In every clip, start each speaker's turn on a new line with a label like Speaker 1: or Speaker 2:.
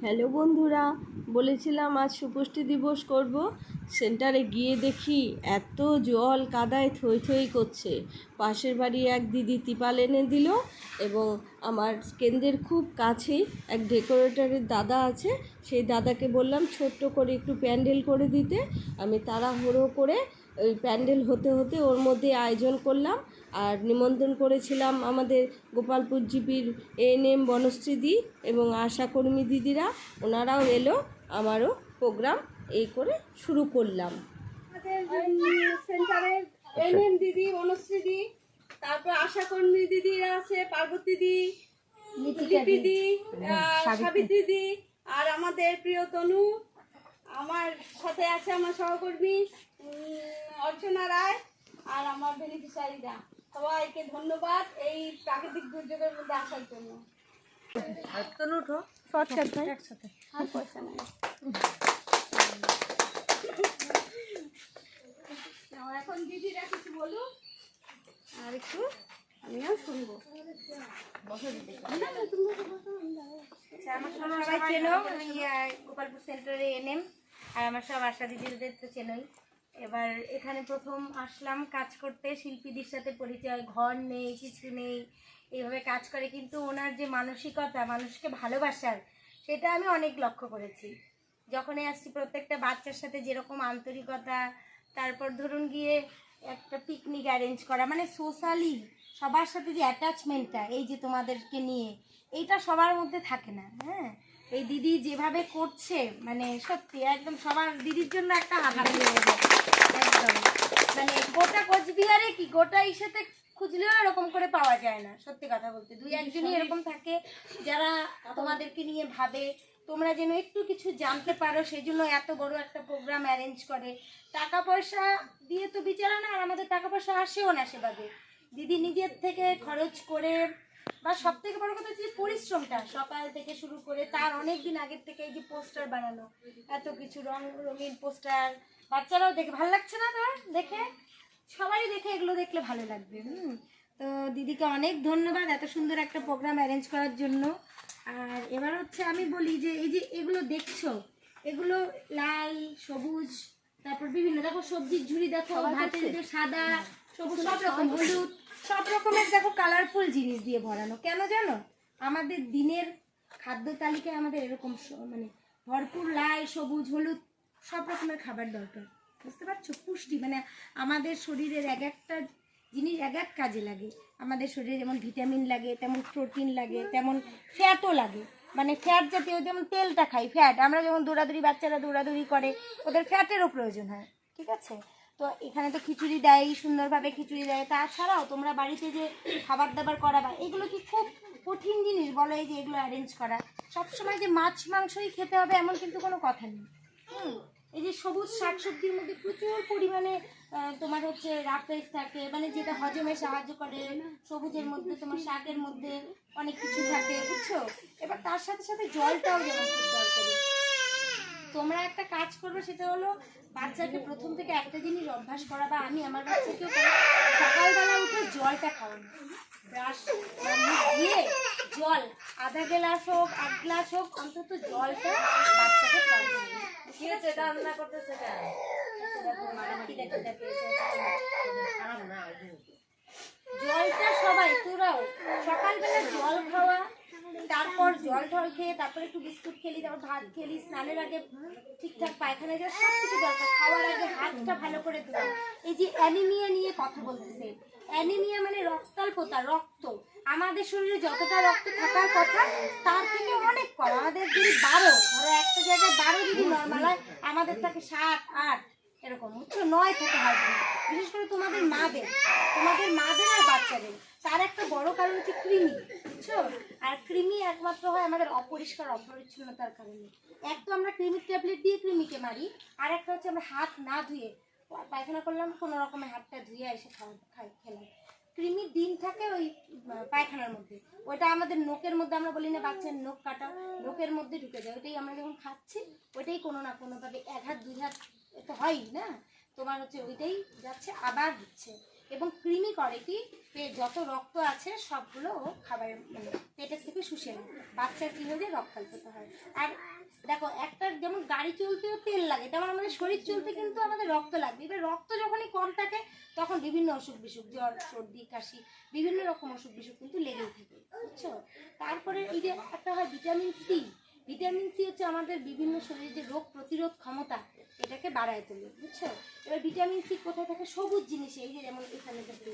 Speaker 1: Hello বন্ধুরা, বলেছিলাম আজ সুপুষ্টি দিবস করব। সেন্টারে গিয়ে দেখি এত জল কাদায় থই থই করছে। পাশের বাড়ি এক দিদি তিপাল এনে দিল এবং আমার কেন্দ্রের খুব কাছেই এক ডেকোরেটরের দাদা আছে, সেই দাদাকে বললাম ছোট্ট করে একটু প্যান্ডেল করে দিতে। আমি তাড়াহুড়ো করে ওই প্যান্ডেল হতে হতে ওর মধ্যে আয়োজন করলাম। আর নিমন্ত্রণ করেছিলাম আমাদের গোপালপুর জিপির এএনএম বনশ্রী এবং আশাকর্মী দিদিরা, ওনারাও এলো। আমারও প্রোগ্রাম এই করে শুরু করলাম। আমাদের সেন্টারের এএনএম দিদি, বনশ্রী দি, তারপর আশাকর্মী দিদিরা আছে, পার্বতী দি, লিপি দি, সাবিত্রী দি, আর আমাদের প্রিয় তনু, আমার সাথে আছে আমার সহকর্মী অর্চনা রায়, আর আমার বেনিফিশিয়ারিরা। সবাইকে ধন্যবাদ এই প্রাকৃতিক দুর্যোগের মধ্যে আসার জন্য। উঠো শর্টকাট ভাই, একসাথে আর পয়সা নাই। এখন দিদিরা কিছু বলুন আর একটু আমিও শুনবো।
Speaker 2: আমার সবাই চেনো, আমি গোপালপুর সেন্টারে এনএম, আর আমার সব আশা দিদিদের তো চেনোই। এবার এখানে প্রথম আসলাম কাজ করতে, শিল্পীদের সাথে পরিচয়, ঘর নেই কিছু নেই, এইভাবে কাজ করে, কিন্তু ওনার যে মানসিকতা, মানুষকে ভালোবাসার, সেটা আমি অনেক লক্ষ্য করেছি। যখনই আসছি প্রত্যেকটা বাচ্চার সাথে যেরকম আন্তরিকতা, তারপর ধরুন গিয়ে একটা পিকনিক অ্যারেঞ্জ করা, মানে সোশ্যালি সবার সাথে যে অ্যাটাচমেন্টটা, এই যে তোমাদেরকে নিয়ে, এইটা সবার মধ্যে থাকে না। হ্যাঁ, এই দিদি যেভাবে করছে, মানে সত্যি একদম সবার দিদির জন্য একটা হাত একদম, মানে গোটা কোচবিহারে কি গোটা ইসেতে খুঁজলেও এরকম করে পাওয়া যায় না। সত্যি কথা বলতে দুই একজনই এরকম থাকে যারা তোমাদেরকে নিয়ে ভাবে, তোমরা যেন একটু কিছু জানতে পারো, সেই জন্য এত বড় একটা প্রোগ্রাম অ্যারেঞ্জ করে। টাকা পয়সা দিয়ে তো বিচারা না, আর আমাদের টাকা পয়সা আসেও না সেভাবে। দিদি নিজের থেকে খরচ করে, বা সব থেকে বড় কথা হচ্ছে পরিশ্রমটা, সকাল থেকে শুরু করে তার অনেক দিন আগের থেকে এই যে পোস্টার বানানো, এত কিছু রঙিন পোস্টার, বাচ্চারাও দেখে ভালো লাগছে না? তোমার দেখে, সবারই দেখে, এগুলো দেখলে ভালো লাগবে। তো দিদিকে অনেক ধন্যবাদ এত সুন্দর একটা প্রোগ্রাম অ্যারেঞ্জ করার জন্য। আর এবার হচ্ছে আমি বলি যে এই যে এগুলো দেখছো, এগুলো লাল, সবুজ, তারপর বিভিন্ন, দেখো সবজির ঝুড়ি, দেখো ভাতের যে সাদা, সবুজ, সব রকম, হলুদ, সব রকমের দেখো কালারফুল জিনিস দিয়ে ভরানো। কেন জানো? আমাদের দিনের খাদ্য তালিকায় আমাদের এরকম মানে ভরপুর লাল, সবুজ, হলুদ সব রকমের খাবার দরকার। বুঝতে পারছো? পুষ্টি, মানে আমাদের শরীরের এক একটা জিনিস এক এক কাজে লাগে। আমাদের শরীরে যেমন ভিটামিন লাগে, তেমন প্রোটিন লাগে, তেমন ফ্যাটও লাগে। মানে ফ্যাট জাতীয়, যেমন তেলটা খাই, ফ্যাট, আমরা যখন দৌড়াদৌড়ি, বাচ্চারা দৌড়াদৌড়ি করে, ওদের ফ্যাটেরও প্রয়োজন হয়। ঠিক আছে? তো এখানে তো খিচুড়ি দেয়, সুন্দরভাবে খিচুড়ি দেয়। তাছাড়াও তোমরা বাড়িতে যে খাবার দাবার করাবা, এগুলো কি খুব কঠিন জিনিস বলো? এই যে এগুলো অ্যারেঞ্জ করা, সবসময় যে মাছ মাংসই খেতে হবে এমন কিন্তু কোনো কথা নেই। এই যে সবুজ শাকসবজির মধ্যে প্রচুর পরিমাণে তোমার হচ্ছে রাফেজ থাকে, মানে যেটা হজমে সাহায্য করে। সবুজের মধ্যে তোমার শাকের মধ্যে অনেক কিছু থাকে, বুঝছো? এবার তার সাথে সাথে জলটাও যেমন খুব দরকারি। তোমরা একটা কাজ করবে, সেটা হলো বাচ্চাকে প্রথম থেকে একটা জিনিস অভ্যাস করা, বা আমি আমার বাচ্চাকেও সকালবেলা উঠে জলটা খাওয়ানো। ব্রাশ দিয়ে জল, আধা গ্লাস হোক, 1 গ্লাস হোক, অন্তত জলটা বাচ্চাকে খাওয়ানো। ঠিক আছে? রান্না করতেছে জলটা সবাই, তোরাও সকালবেলা জল খাওয়া, তারপর জল ঢল খেয়ে তারপর একটু বিস্কুট খেলি, তারপর ভাত খেলি, স্নানের আগে ঠিকঠাক পায়খানা যাওয়া, সব কিছু দরকার। খাওয়ার আগে হাতটা ভালো করে ধোয়া। এই যে অ্যানিমিয়া নিয়ে কথা বলতেছে, অ্যানিমিয়া মানে রক্তাল্পতা, রক্ত আমাদের শরীরে যতটা রক্ত থাকার কথা তার থেকে অনেক কম। আমাদের যদি 12, ধরো একটা জায়গায় 12 যদি নর্মাল হয়, আমাদের থাকে 7, 8 এরকম, বুঝছো? 9 থেকে হয়। বিশেষ করে তোমাদের মাদের আর বাচ্চাদের, তার একটা বড় কারণ হচ্ছে কৃমি, বুঝছো? আর কৃমি একমাত্র হয় আমাদের অপরিষ্কার, অপরিচ্ছন্নতার কারণে। এক তো আমরা কৃমির ট্যাবলেট দিয়ে কৃমিকে মারি, আর একটা হচ্ছে আমরা হাত না ধুয়ে পায়খানা করলাম, কোনো রকমের হাতটা ধুয়ে এসে খেলাম। কৃমির ডিম থাকে ওই পায়খানার মধ্যে, ওইটা আমাদের নোকের মধ্যে, আমরা বলি না বাচ্চার নখ কাটা, নোকের মধ্যে ঢুকে যায়। ওইটাই আমরা যখন খাচ্ছি, ওইটাই কোনো না কোনোভাবে 1 হাত 2 হাত তো হয়ই না, তোমার হচ্ছে ওইটাই যাচ্ছে, আবার হচ্ছে। এবং কৃমি করে কি, যত রক্ত আছে সবগুলো খাবার, মানে পেটের থেকে শুষে নেয়। বাচ্চার কী হয়ে যায়? রক্তাল্পতা হয়। আর দেখো একটা যেমন গাড়ি চলতেও তেল লাগে, তেমন আমাদের শরীর চলতে কিন্তু আমাদের রক্ত লাগবে। এবার রক্ত যখনই কম থাকে তখন বিভিন্ন অসুখ বিসুখ, জ্বর, সর্দি, কাশি, বিভিন্ন রকম অসুখ বিসুখ কিন্তু লেগেই থাকে, বুঝছো। তারপরে এই যে একটা হয় ভিটামিন সি। ভিটামিন সি হচ্ছে আমাদের বিভিন্ন শরীরের যে রোগ প্রতিরোধ ক্ষমতা এটাকে বাড়ায় তোলে, বুঝছো। এবার ভিটামিন সি কোথায় থাকে? সবুজ জিনিসে, এই যে যেমন এখানে থাকে,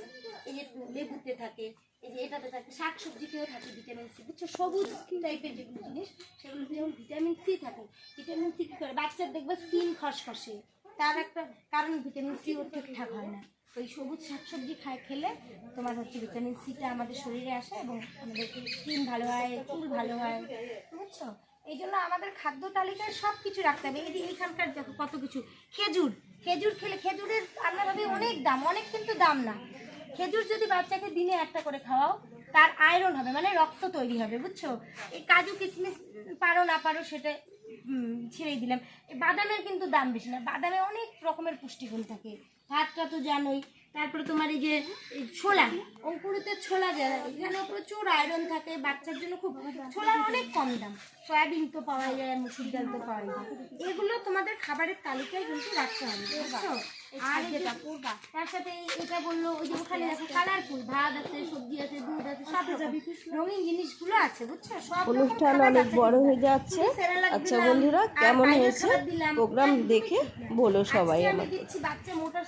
Speaker 2: এই যে লেবুতে থাকে, এই যে এটাতে থাকে, শাকসবজিতেও থাকে ভিটামিন সি, বুঝছো। সবুজ টাইপের যেগুলো জিনিস সেগুলো যেমন ভিটামিন সি থাকে। ভিটামিন সি কী করে? বাচ্চার দেখবে স্কিন খসখসে, তার একটা কারণ ভিটামিন সি ওর ঠিকঠাক হয় না। তো এই সবুজ শাকসবজি খেলে তোমার হচ্ছে ভিটামিন সিটা আমাদের শরীরে আসে এবং আমাদের স্কিন ভালো হয়, চুল ভালো হয়, বুঝছো। এই জন্য আমাদের খাদ্য তালিকায় সব কিছু রাখতে হবে। এই যে এইখানকার দেখো কত কিছু, খেজুর খেলে, খেজুরের আমরা ভাবি অনেক দাম, অনেক কিন্তু দাম না। খেজুর যদি বাচ্চাকে দিনে একটা করে খাওয়াও, তার আয়রন হবে, মানে রক্ত তৈরি হবে, বুঝছো। এই কাজু কিশমিশ পারো না পারো সেটা ছেড়েই দিলাম। এই বাদামের কিন্তু দাম বেশি না, বাদামে অনেক রকমের পুষ্টিগুণ থাকে, ভাতটা তো জানোই। তারপরে তোমার এই যে ছোলা, অঙ্কুরিত ছোলা, এখানে প্রচুর আয়রন থাকে, বাচ্চার জন্য খুব, ছোলার অনেক কম দাম। সয়াবিন তো পাওয়া যায়, মুসুর ডাল তো পাওয়া যায়। এগুলো তোমাদের খাবারের তালিকায় কিন্তু রাখতে হবে, বুঝছো। আর যেটা করবা তার সাথে এটা বললো, ওই যে ওখানে আছে কালারফুল, ভাত আছে, সবজি আছে, দুধ আছে, সব রঙিন জিনিসগুলো আছে, বুঝছো। সব
Speaker 1: অনুষ্ঠান অনেক বড় হয়ে যাচ্ছে। আচ্ছা বন্ধুরা, কেমন হয়েছে প্রোগ্রাম দেখে বলো সবাই
Speaker 2: আমি
Speaker 1: আমাকে।
Speaker 2: দিচ্ছি বাচ্চা মোটা